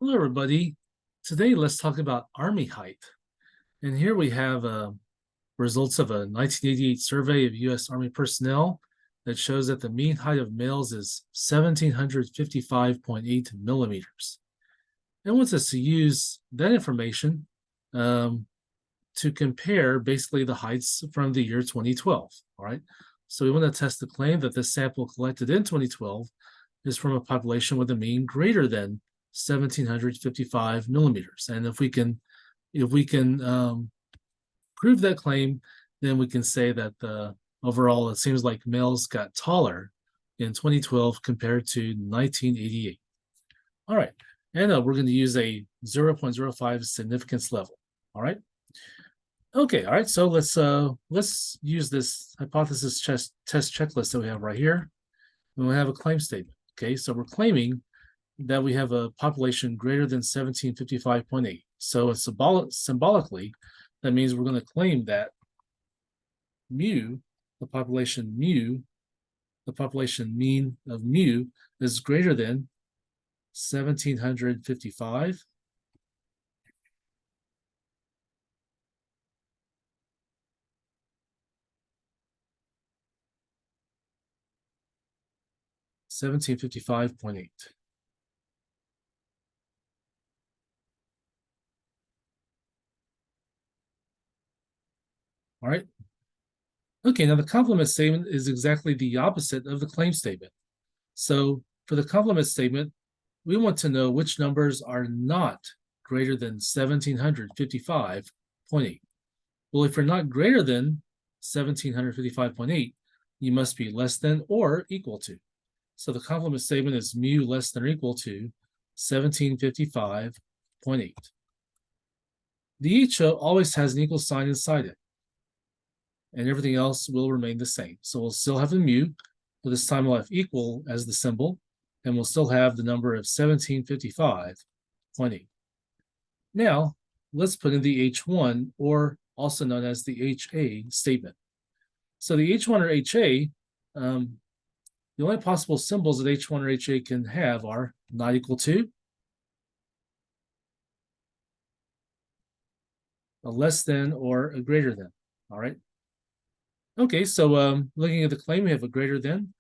Hello, everybody. Today, let's talk about Army height. And here we have results of a 1988 survey of U.S. Army personnel that shows that the mean height of males is 1,755.8 millimeters. And wants us to use that information to compare basically the heights from the year 2012. All right. So we want to test the claim that this sample collected in 2012 is from a population with a mean greater than 1,755 millimeters. And if we can prove that claim, then we can say that overall it seems like males got taller in 2012 compared to 1988. All right, and we're going to use a 0.05 significance level. All right. Okay. All right. So let's use this hypothesis test checklist that we have right here, and we'll have a claim statement. Okay. So we're claiming that we have a population greater than 1755.8. So it's symbolically, that means we're going to claim that mu, the population mean of mu is greater than 1755. $1755.8. All right. Okay, now the complement statement is exactly the opposite of the claim statement. So for the complement statement, we want to know which numbers are not greater than 1755.8. Well, if you're not greater than 1755.8, you must be less than or equal to. So the complement statement is mu less than or equal to 1755.8. The each always has an equal sign inside it, and everything else will remain the same. So we'll still have the mu, but this time we'll have equal as the symbol, and we'll still have the number of 1755.8. Now, let's put in the H1, or also known as the HA statement. So the H1 or HA, the only possible symbols that H1 or HA can have are not equal to, a less than, or a greater than. All right. Okay, so looking at the claim, we have a greater than,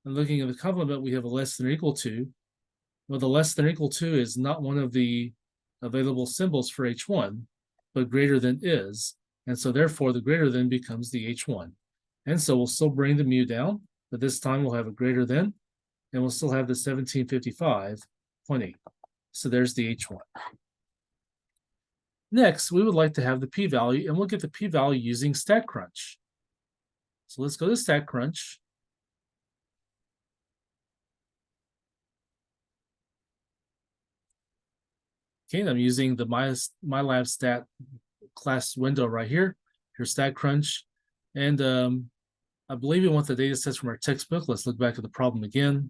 and looking at the complement, we have a less than or equal to. Well, the less than or equal to is not one of the available symbols for H1, but greater than is, and so therefore the greater than becomes the H1. And so we'll still bring the mu down, but this time we'll have a greater than, and we'll still have the 1755.8. So there's the H1. Next, we would like to have the p-value, and we'll get the p-value using Statcrunch. So let's go to Statcrunch. Okay, and I'm using the MyLab Stat class window right here. Here's Statcrunch. And I believe we want the data sets from our textbook. Let's look back at the problem again.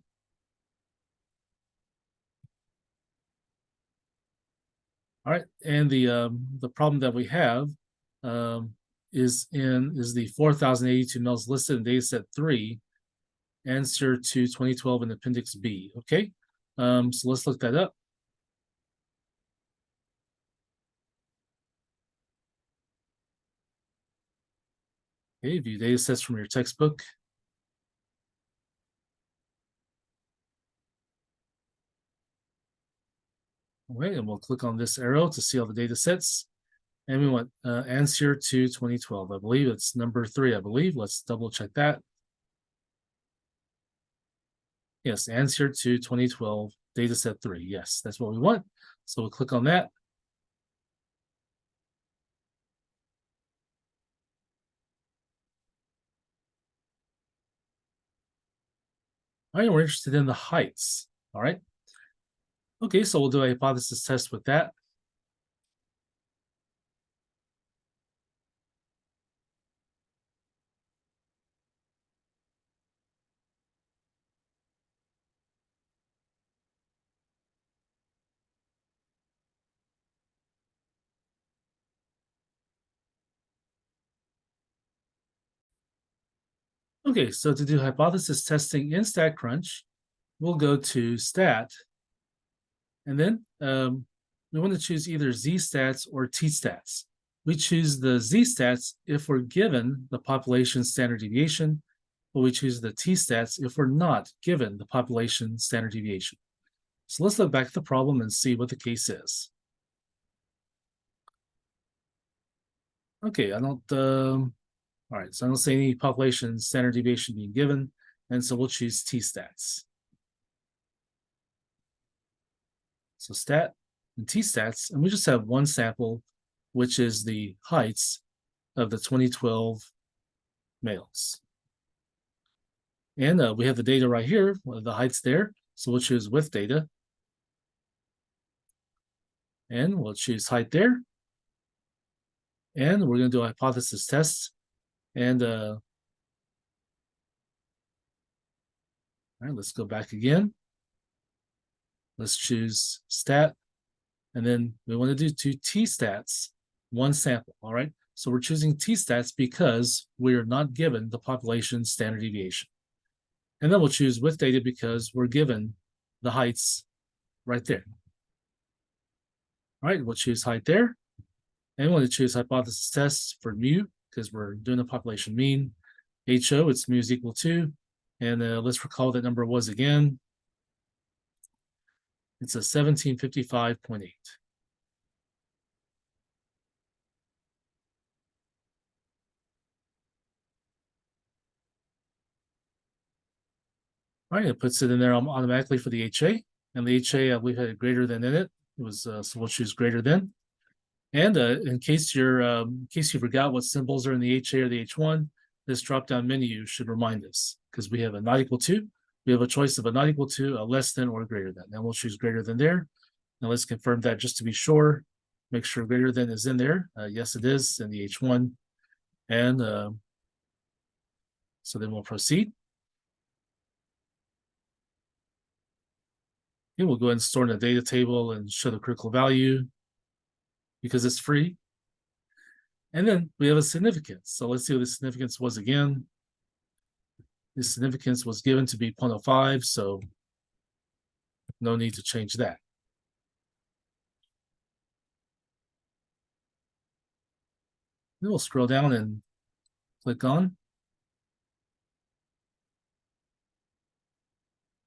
All right, and the problem that we have is the 4,082 males listed in data set 3, answer to 2012 in Appendix B. Okay, so let's look that up. Okay, view data sets from your textbook. All right, and we'll click on this arrow to see all the data sets. And we want answer to 2012. I believe it's number 3, I believe. Let's double check that. Yes, answer to 2012, data set 3. Yes, that's what we want. So we'll click on that. All right, we're interested in the heights. All right. Okay, so we'll do a hypothesis test with that. Okay, so to do hypothesis testing in Statcrunch, we'll go to Stat, And then we want to choose either z-stats or t-stats. We choose the z-stats if we're given the population standard deviation, but we choose the t-stats if we're not given the population standard deviation. So let's look back at the problem and see what the case is. Okay, I don't, all right, so I don't see any population standard deviation being given, and so we'll choose t-stats. So stat and t-stats, and we just have one sample, which is the heights of the 2012 males. And we have the data right here, the heights there. So we'll choose with data. And we'll choose height there. And we're going to do a hypothesis test. And all right, let's go back again. Let's choose stat. And then we want to do two t-stats, one sample. All right. So we're choosing t-stats because we are not given the population standard deviation. And then we'll choose with data because we're given the heights right there. All right, we'll choose height there. And we want to choose hypothesis tests for mu because we're doing a population mean. HO, it's mu is equal to. And let's recall what that number was again. It's a 1755.8. All right, it puts it in there automatically for the HA. And the HA, we've had a greater than in it. It was so we'll choose greater than. And in case you forgot what symbols are in the HA or the H1, this drop-down menu should remind us because we have a not equal to. We have a choice of a not equal to, a less than, or greater than. Then we'll choose greater than there. Now let's confirm that just to be sure. Make sure greater than is in there. Yes, it is in the H1. And so then we'll proceed. And we'll go ahead and store in the data table and show the critical value because it's free. And then we have a significance. So let's see what the significance was again. The significance was given to be 0.05, so no need to change that. Then we'll scroll down and click on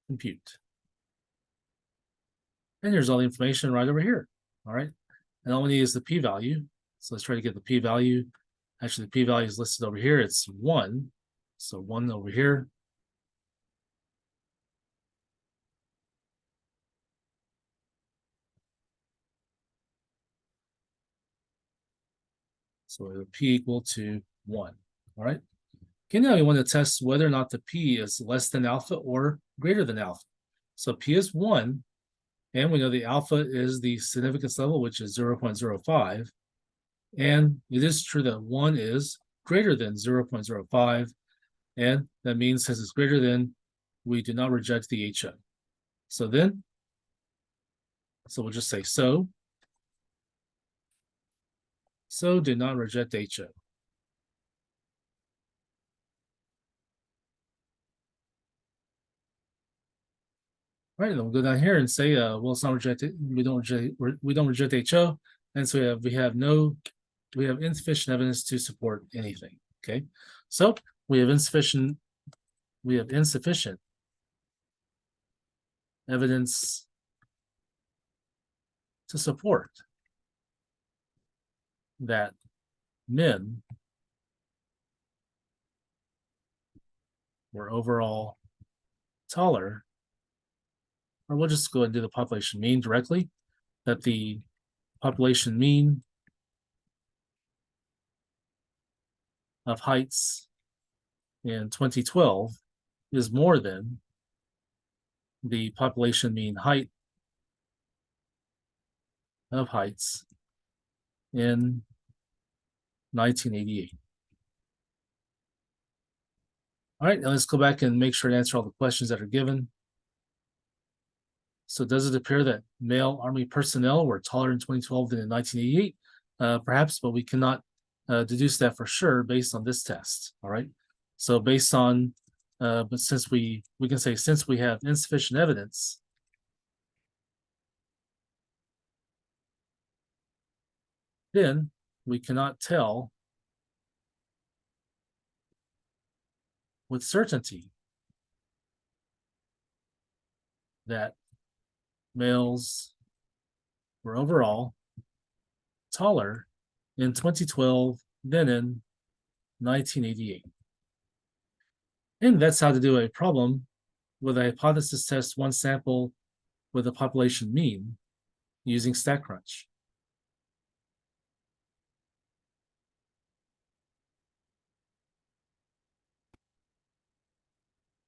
compute. And here's all the information right over here. All right. And all we need is the p-value. So let's try to get the p-value. Actually, the p-value is listed over here. It's 1. So 1 over here. So the p equal to 1. All right. Okay, now we want to test whether or not the p is less than alpha or greater than alpha. So p is 1, and we know the alpha is the significance level, which is 0.05. And it is true that 1 is greater than 0.05. And that means since it's greater than, we do not reject the HO. So we'll just say so do not reject HO. All right, and then we'll go down here and say, well, it's not rejected. We don't reject HO, and so we have insufficient evidence to support anything. Okay, so we have insufficient evidence to support that men were overall taller, or we'll just go ahead and do the population mean directly, that the population mean of heights in 2012 is more than the population mean height of heights in 1988. All right, now let's go back and make sure to answer all the questions that are given. So does it appear that male Army personnel were taller in 2012 than in 1988? Perhaps, but we cannot deduce that for sure based on this test. All right. So based on, but since we can say since we have insufficient evidence then we cannot tell with certainty that males were overall taller in 2012 than in 1988. And that's how to do a problem with a hypothesis test one sample with a population mean using Statcrunch.